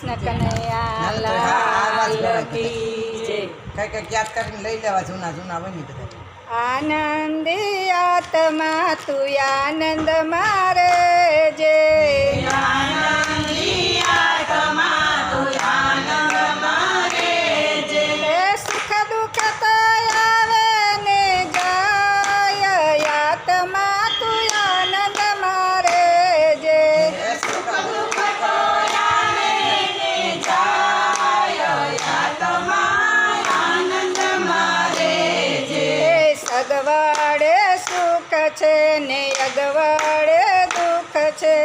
કૃષ્ણ કનૈયા લાલ કી જય. કઈ યાદ કરીને લઈ લેવા જૂના જૂના બની બધા. આનંદી આત્મા તું આનંદ મારે જે, સુખ દુઃખ તો આવે ને જાય, આત્મા તું આનંદ મારે જે. સગવડે સુખ છે ને અગવડે દુઃખ છે,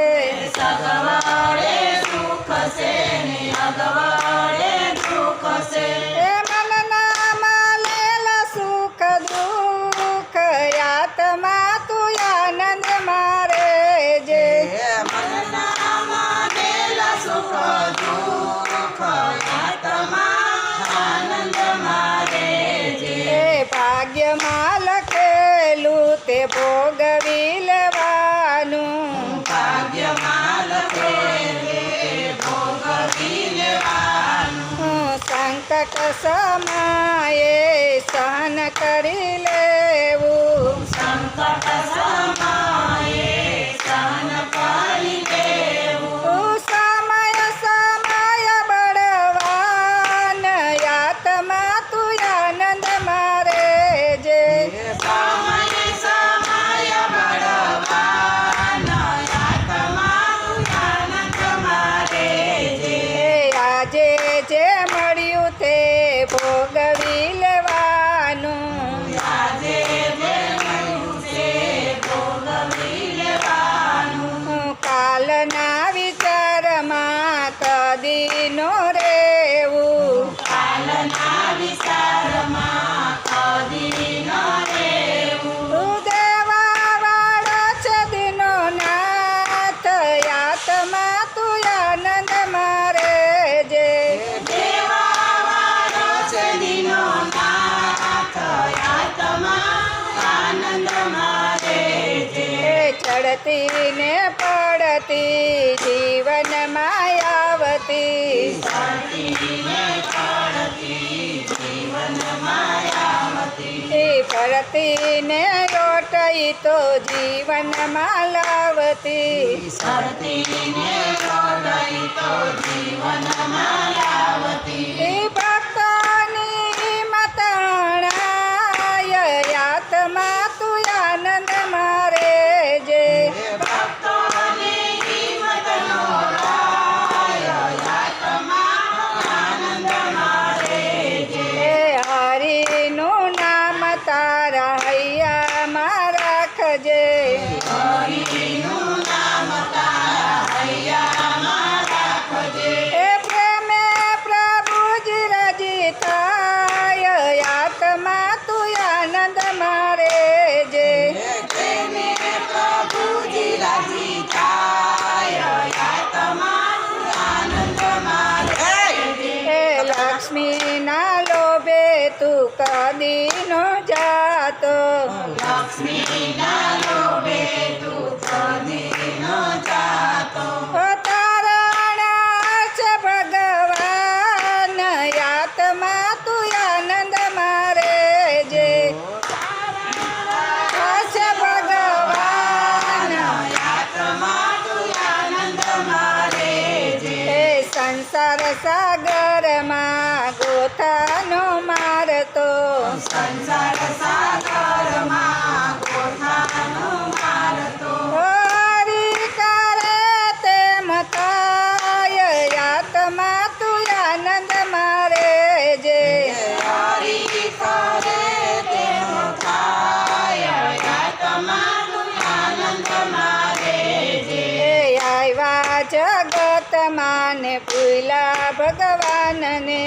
એ મનના માલેલા સુખ દુઃખ, આત્મા તું આનંદ મારે જે. એ ભાગ્યમાં લખેલું તે ભોગવી લેવાનું, સંકટ સમયે સહન કરી લેવું, સમય સમય બળવાન, આત્મા તું આનંદ મારે જે. આજે જે મળ્યું તે ભોગવી લેવાનું, કાલના વિચારમાં કદીનો રહેવું, દેવાવાળો છે દિનો નાથ, આત્મા તું આનંદ મારે જે. ચડતી ને પડતી જીવનમાં આવતી, ફરતી ને લોટઈ તો જીવનમાં લાવતી, ભક્તોની મતણાય, આત્મા તું આનંદ મારે જે. હરિનું નામ તારા હૈયામાં રાખજે, એ પ્રેમે પ્રભુજી રજી થાય, આત્મા તું આનંદ મારે જે. એ લક્ષ્મીના લોભે તું કદી નો જાતો, તારણા છે ભગવાન, આત્મા તું આનંદ મારે જે. છે ભગવાન એ સંસાર સાગરમાં ગોથાનો મારતો, હરી કરે તેમ થાય, આત્મા તું આનંદ મારે જે. આવ્યા જગતમાં ને ભૂલા ભગવાનને,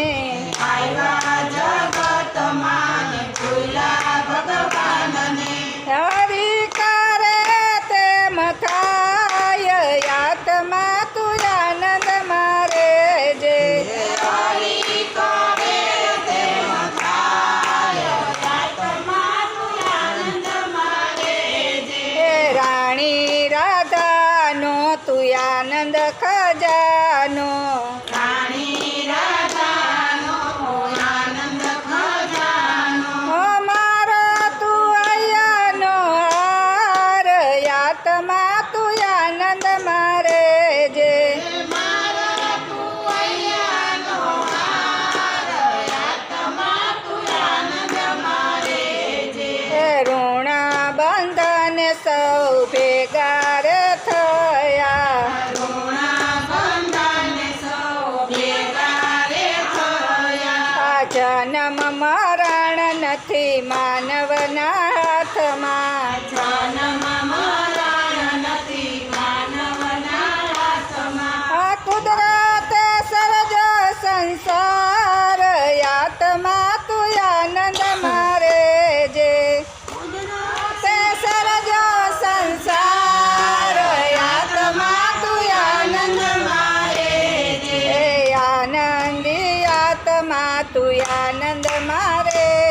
હરી કરે તેમ થાય, આત્મા તું આનંદ મારે જે. રાણી રાધાનો તું આનંદ ખજાનો, જન્મ મરણ નથી માનવના હાથમાં આ કુદરતે સર્જો સંસાર આત્મા તું આનંદ મારે જે તે સર્જો સંસાર આત્મા તું આનંદ મારે જે આનંદી આત્મા તું આનંદ મારે